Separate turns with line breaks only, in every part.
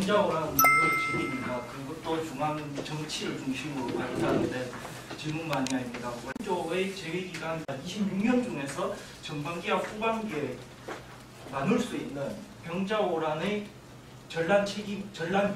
병자호란 누구의 책임인가, 그것도 중앙 정치를 중심으로 발표하는데 질문 많이 합니다. 원조의 재위기간 26년 중에서 전반기와 후반기에 나눌 수 있는 병자호란의 전란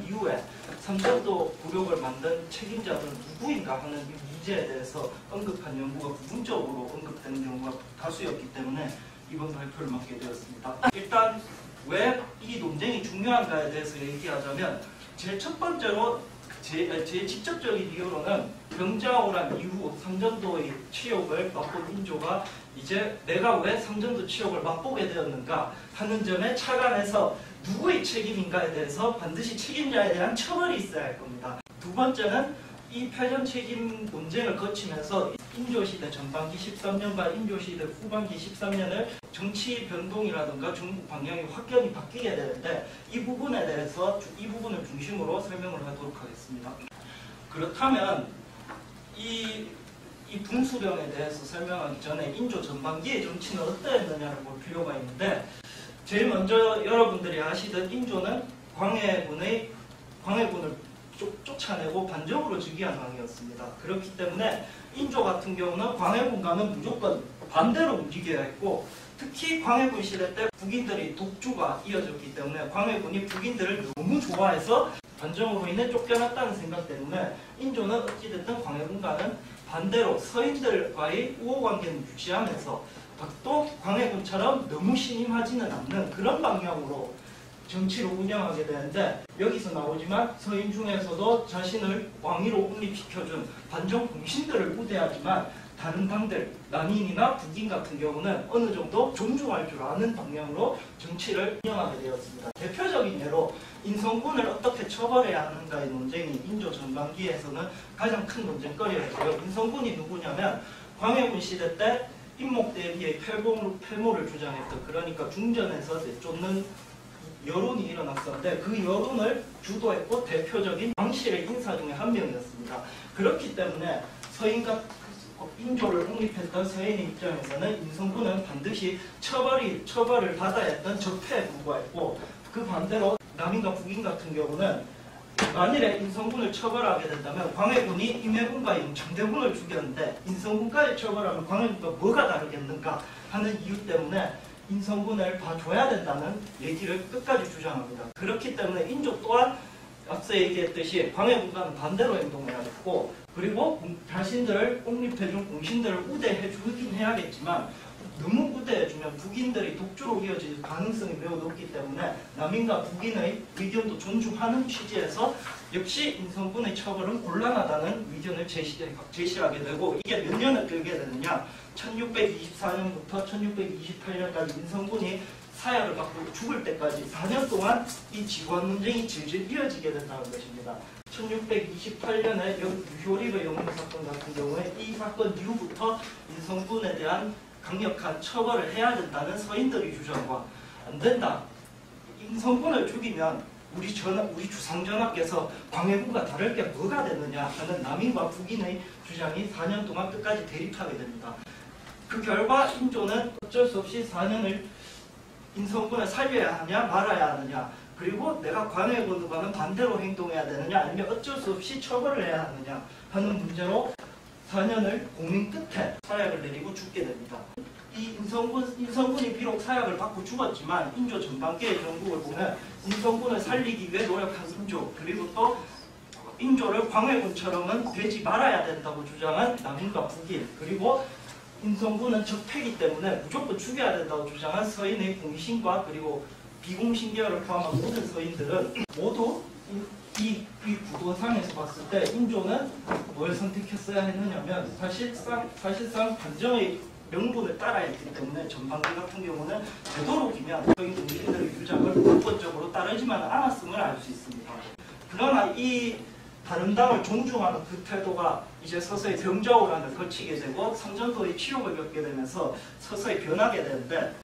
이후에 삼천도 굴욕을 만든 책임자들은 누구인가 하는 이 문제에 대해서 언급한 연구가 부분적으로 언급되는 경우가 다수였기 때문에 이번 발표를 맡게 되었습니다. 일단 왜 이 논쟁이 중요한가에 대해서 얘기하자면 제일 첫 번째로 제 직접적인 이유로는 병자호란 이후 삼전도의 치욕을 맛본 인조가 이제 내가 왜 삼전도 치욕을 맛보게 되었는가 하는 점에 착안해서 누구의 책임인가에 대해서 반드시 책임자에 대한 처벌이 있어야 할 겁니다. 두 번째는 이 패전 책임 논쟁을 거치면서 인조시대 전반기 13년과 인조시대 후반기 13년을 정치 변동이라든가 정부 방향이 확연히 바뀌게 되는데 이 부분을 중심으로 설명을 하도록 하겠습니다. 그렇다면 이 분수령에 대해서 설명하기 전에 인조 전반기의 정치는 어떠했느냐를 볼 필요가 있는데, 제일 먼저 여러분들이 아시던 인조는 광해군을 쫓아내고 반정으로 즉위한 왕이었습니다. 그렇기 때문에 인조 같은 경우는 광해군과는 무조건 반대로 움직여야 했고, 특히 광해군 시대 때 북인들이 독주가 이어졌기 때문에 광해군이 북인들을 너무 좋아해서 반정으로 인해 쫓겨났다는 생각 때문에 인조는 어찌됐든 광해군과는 반대로 서인들과의 우호관계는 유지하면서 또 광해군처럼 너무 신임하지는 않는 그런 방향으로 정치를 운영하게 되는데, 여기서 나오지만 서인 중에서도 자신을 왕위로 옹립시켜준 반정 공신들을 우대하지만 다른 당들, 남인이나 북인 같은 경우는 어느 정도 존중할 줄 아는 방향으로 정치를 운영하게 되었습니다. 대표적인 예로 인성군을 어떻게 처벌해야 하는가의 논쟁이 인조 전반기에서는 가장 큰 논쟁거리였고요. 인성군이 누구냐면 광해군 시대 때 인목대비의 패모를 주장했던, 그러니까 중전에서 내쫓는 여론이 일어났었는데 그 여론을 주도했고 대표적인 왕실의 인사 중에 한 명이었습니다. 그렇기 때문에 인조를 옹립했던 서인의 입장에서는 인성군은 반드시 처벌을 받아야 했던 적폐에 불과했고, 그 반대로 남인과 북인 같은 경우는 만일에 인성군을 처벌하게 된다면 광해군이 임해군과 영창대군을 죽였는데 인성군까지 처벌하면 광해군과 뭐가 다르겠는가 하는 이유 때문에 인성군을 봐줘야 된다는 얘기를 끝까지 주장합니다. 그렇기 때문에 인조 또한 앞서 얘기했듯이 광해군과는 반대로 행동해야 했고, 그리고 자신들을 옹립해준 공신들을 우대해주긴 해야겠지만 너무 우대해주면 북인들이 독주로 이어질 가능성이 매우 높기 때문에 남인과 북인의 의견도 존중하는 취지에서 역시 인성군의 처벌은 곤란하다는 의견을 제시하게 되고, 이게 몇 년을 끌게 되느냐, 1624년부터 1628년까지 인성군이 사약을 받고 죽을 때까지 4년 동안 이 직원 논쟁이 질질 이어지게 된다는 것입니다. 1628년에 유효리의 영문 사건 같은 경우에 이 사건 이후부터 인성군에 대한 강력한 처벌을 해야 된다는 서인들의 주장과, 안 된다, 인성군을 죽이면 우리 주상전하께서 광해군과 다를 게 뭐가 되느냐 하는 남인과 북인의 주장이 4년 동안 끝까지 대립하게 됩니다. 그 결과 인조는 어쩔 수 없이 4년을 인성군을 살려야 하냐 말아야 하느냐, 그리고 내가 광해군과는 반대로 행동해야 되느냐 아니면 어쩔 수 없이 처벌을 해야 하느냐 하는 문제로 4년을 고민 끝에 사약을 내리고 죽게 됩니다. 이 인성군이 비록 사약을 받고 죽었지만 인조 전반기의 전국을 보면 인성군을 살리기 위해 노력한 인조, 그리고 또 인조를 광해군처럼은 되지 말아야 된다고 주장한 남인과 북인, 그리고 인성군은 적폐이기 때문에 무조건 죽여야 된다고 주장한 서인의 공신과 그리고 비공신계열을 포함한 모든 서인들은 모두 이 구도상에서 봤을 때 인조는 뭘 선택했어야 했느냐면 사실상 반정의 명분을 따라야 했기 때문에 전반기 같은 경우는 되도록이면 서인 공신들의 주장을 무조건적으로 따르지만 않았음을 알 수 있습니다. 그러나 이 다른 당을 존중하는 그 태도가 이제 서서히 병자호란을 거치게 되고 삼전도의 치욕을 겪게 되면서 서서히 변하게 되는데,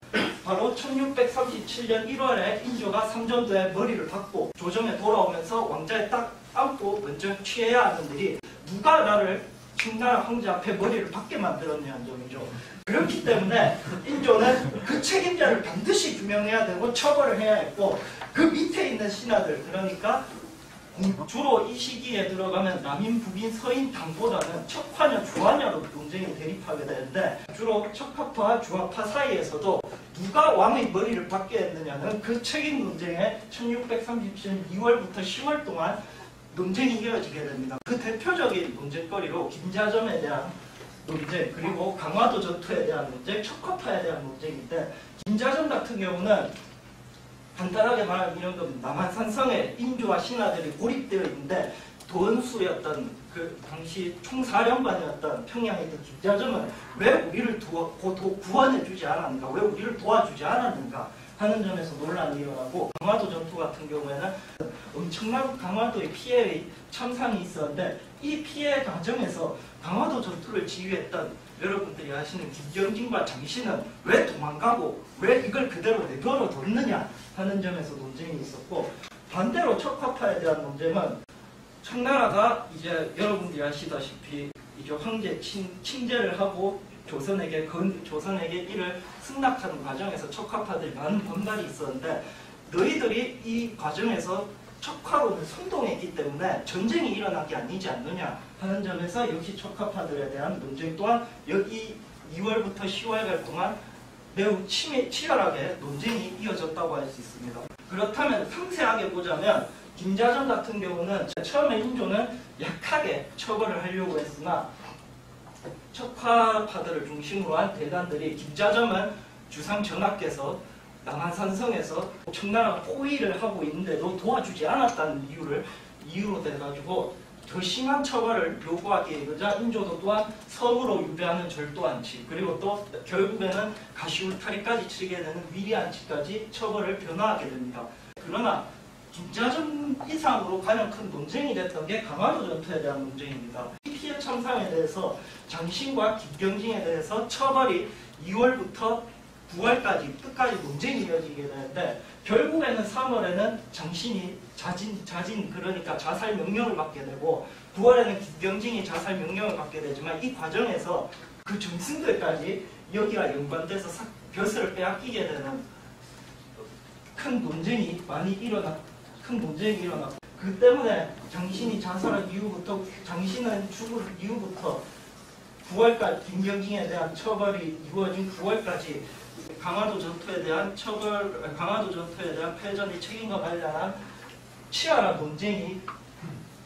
바로 1637년 1월에 인조가 삼전도에 머리를 박고 조정에 돌아오면서 왕자에 딱 안고 먼저 취해야 하는 일이 누가 나를 청나라 황제 앞에 머리를 박게 만들었냐는 점이죠. 그렇기 때문에 인조는 그 책임자를 반드시 규명해야 되고 처벌을 해야 했고, 그 밑에 있는 신하들, 그러니까 주로 이 시기에 들어가면 남인, 북인, 서인, 당보다는 척화냐, 주화냐로 논쟁이 대립하게 되는데, 주로 척화파와 주화파 사이에서도 누가 왕의 머리를 받게 했느냐는 그 책임 논쟁에 1637년 2월부터 10월 동안 논쟁이 이어지게 됩니다. 그 대표적인 논쟁거리로 김자점에 대한 논쟁, 그리고 강화도 전투에 대한 논쟁, 척화파에 대한 논쟁인데, 김자점 같은 경우는 간단하게 말하면 이런 겁니다. 남한산성에 인조와 신하들이 고립되어 있는데, 도원수였던 그 당시 총사령관이었던 평양에 있던 김자점은 왜 우리를 구원해주지 않았는가, 왜 우리를 도와주지 않았는가 하는 점에서 논란이 일어나고, 강화도 전투 같은 경우에는 엄청난 강화도의 피해의 참상이 있었는데, 이 피해 과정에서 강화도 전투를 지휘했던 여러분들이 아시는 김경진과 장신은 왜 도망가고 왜 이걸 그대로 내버려 뒀느냐 하는 점에서 논쟁이 있었고, 반대로 척화파에 대한 논쟁은 청나라가 이제 여러분들이 아시다시피 이제 황제 칭제를 하고 조선에게 이를 승낙하는 과정에서 척화파들이 많은 반발이 있었는데, 너희들이 이 과정에서 척화론을 선동했기 때문에 전쟁이 일어난 게 아니지 않느냐 하는 점에서 역시 척화파들에 대한 논쟁 또한 여기 2월부터 10월달 동안 매우 치열하게 논쟁이 이어졌다고 할 수 있습니다. 그렇다면 상세하게 보자면 김자점 같은 경우는 처음에 인조는 약하게 처벌을 하려고 했으나 척화파들을 중심으로 한 대단들이 김자점은 주상 전하께서 남한산성에서 청나라 포위를 하고 있는데도 도와주지 않았다는 이유로 돼가지고 더 심한 처벌을 요구하기에 이르자 인조도 또한 섬으로 유배하는 절도안치, 그리고 또 결국에는 가시울타리까지 치게 되는 위리안치까지 처벌을 변화하게 됩니다. 그러나 김자점 이상으로 가장 큰 논쟁이 됐던 게 강화도 전투에 대한 논쟁입니다. 이 피해 참상에 대해서 장신과 김경진에 대해서 처벌이 2월부터 9월까지 끝까지 논쟁이 이어지게 되는데, 결국에는 3월에는 장신이 자진 그러니까 자살 명령을 받게 되고, 9월에는 김경진이 자살 명령을 받게 되지만, 이 과정에서 그 정승들까지 여기와 연관돼서 벼슬을 빼앗기게 되는 큰 논쟁이 일어났고, 그 때문에 장신이 자살한 이후부터, 장신은 죽을 이후부터 9월까지 김경진에 대한 처벌이 이루어진 9월까지 강화도 전투에 대한 패전의 책임과 관련한 치열한 논쟁이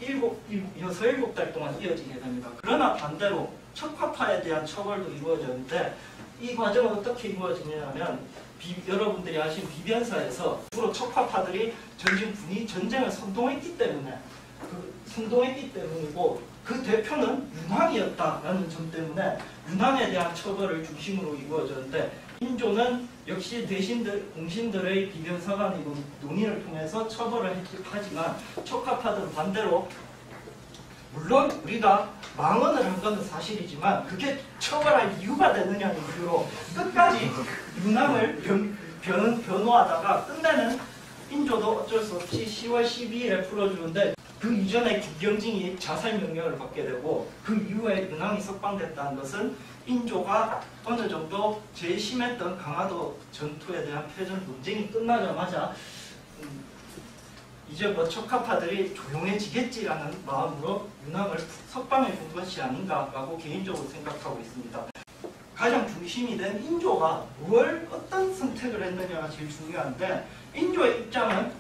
6-7달 동안 이어지게 됩니다. 그러나 반대로 척화파에 대한 처벌도 이루어졌는데, 이 과정은 어떻게 이루어지냐면, 여러분들이 아신 비변사에서 주로 척화파들이 전쟁을 선동했기 때문이고, 그 대표는 윤왕이었다라는 점 때문에 윤왕에 대한 처벌을 중심으로 이루어졌는데, 인조는 역시 공신들의 비변사 간의 논의를 통해서 처벌을 하지만, 척화파들은 반대로 물론 우리가 망언을 한 것은 사실이지만 그게 처벌할 이유가 되느냐는 이유로 끝까지 윤왕을 변호하다가 끝내는 인조도 어쩔 수 없이 10월 12일에 풀어주는데, 그 이전에 김경진이 자살 명령을 받게 되고, 그 이후에 윤왕이 석방됐다는 것은 인조가 어느 정도 제일 심했던 강화도 전투에 대한 패전 논쟁이 끝나자마자 이제 뭐 척화파들이 조용해지겠지라는 마음으로 윤왕을 석방해 준 것이 아닌가라고 개인적으로 생각하고 있습니다. 가장 중심이 된 인조가 어떤 선택을 했느냐가 제일 중요한데, 인조의 입장은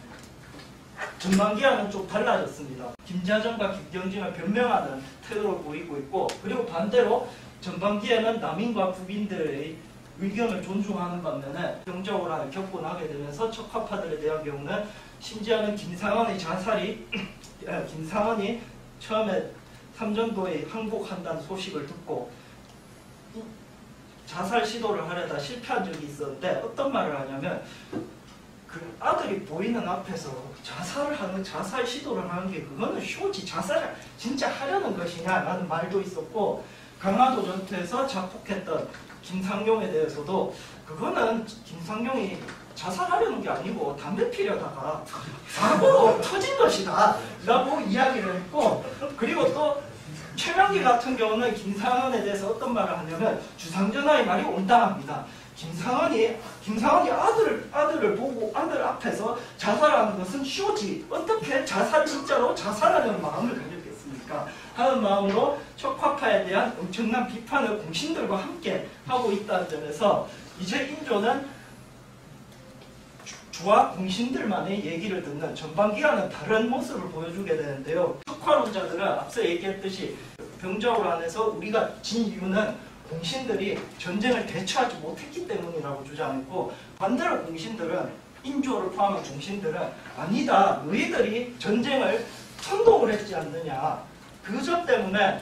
전반기와는 좀 달라졌습니다. 김자점과 김경진을 변명하는 태도를 보이고 있고, 그리고 반대로 전반기에는 남인과 북인들의 의견을 존중하는 반면에 경적으로 겪고 나게 되면서 척화파들에 대한 경우는 심지어는 김상원이 처음에 삼전도에 항복한다는 소식을 듣고 자살 시도를 하려다 실패한 적이 있었는데, 어떤 말을 하냐면, 그 아들이 보이는 앞에서 자살 시도를 하는 게 그거는 쇼지, 자살을 진짜 하려는 것이냐라는 말도 있었고, 강화도 전투에서 작곡했던 김상용에 대해서도 그거는 김상용이 자살하려는 게 아니고 담배 피려다가 사고로 터진 것이다 라고 이야기를 했고, 그리고 또 최명기 같은 경우는 김상헌에 대해서 어떤 말을 하냐면 주상전하의 말이 온당합니다. 김상헌이 아들을 보고 아들 앞에서 자살하는 것은 쇼지. 어떻게 진짜로 자살하려는 마음을 가졌겠습니까? 하는 마음으로 척화파에 대한 엄청난 비판을 공신들과 함께 하고 있다는 점에서 이제 인조는 주와 공신들만의 얘기를 듣는 전반기와는 다른 모습을 보여주게 되는데요. 척화론자들은 앞서 얘기했듯이 병자호란 안에서 우리가 진 이유는 공신들이 전쟁을 대처하지 못했기 때문이라고 주장했고, 반대로 공신들은, 인조를 포함한 공신들은 아니다, 너희들이 전쟁을 선동을 했지 않느냐, 그 점 때문에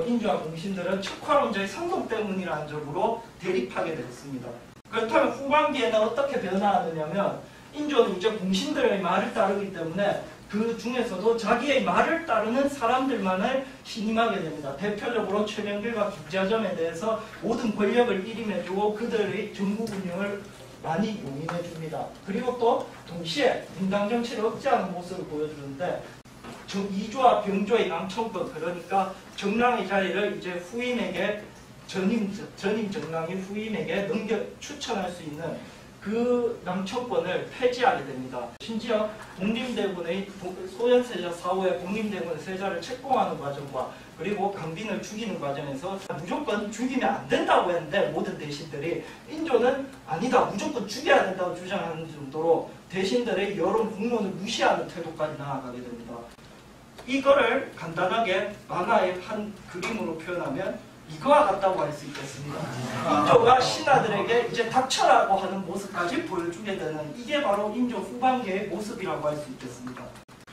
인조와 공신들은 척화론자의 선동 때문이라는 점으로 대립하게 되었습니다. 그렇다면 후반기에는 어떻게 변화하느냐면, 인조는 이제 공신들의 말을 따르기 때문에 그 중에서도 자기의 말을 따르는 사람들만을 신임하게 됩니다. 대표적으로 최명길과 김자점에 대해서 모든 권력을 일임해주고 그들의 정부 운영을 많이 용인해줍니다. 그리고 또 동시에 분당 정치를 억제하는 모습을 보여주는데, 이조와 병조의 남청권, 그러니까 정랑의 자리를 이제 후임에게 전임 정랑이 후임에게 추천할 수 있는 그 남청권을 폐지하게 됩니다. 심지어 독립대군의 소현세자 사후에 독립대군의 세자를 책봉하는 과정과 그리고 강빈을 죽이는 과정에서 무조건 죽이면 안 된다고 했는데, 모든 대신들이 인조는 아니다, 무조건 죽여야 된다고 주장하는 정도로 대신들의 여론 국론을 무시하는 태도까지 나아가게 됩니다. 이거를 간단하게 만화의 한 그림으로 표현하면 이거와 같다고 할 수 있겠습니다. 인조가 신하들에게 이제 닥쳐라고 하는 모습까지 보여주게 되는, 이게 바로 인조 후반기의 모습이라고 할 수 있겠습니다.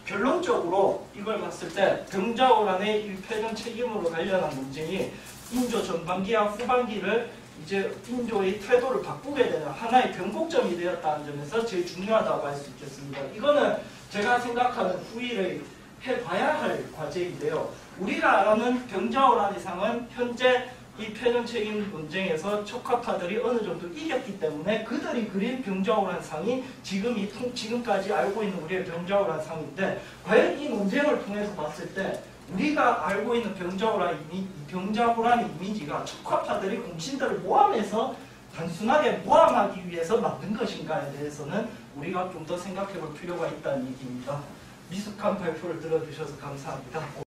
결론적으로 이걸 봤을 때 병자호란의 일패전 책임으로 관련한 논쟁이 인조 전반기와 후반기를 이제 인조의 태도를 바꾸게 되는 하나의 변곡점이 되었다는 점에서 제일 중요하다고 할 수 있겠습니다. 이거는 제가 생각하는 후일의 해봐야 할 과제인데요. 우리가 아는 병자호란 이상은 현재 이 패전 책임 논쟁에서 척화파들이 어느 정도 이겼기 때문에 그들이 그린 병자호란 상이 지금까지 알고 있는 우리의 병자호란 상인데, 과연 이 논쟁을 통해서 봤을 때 우리가 알고 있는 병자호란 이미지가 척화파들이 공신들을 모함해서 단순하게 모함하기 위해서 만든 것인가에 대해서는 우리가 좀 더 생각해 볼 필요가 있다는 얘기입니다. 미숙한 발표를 들어주셔서 감사합니다.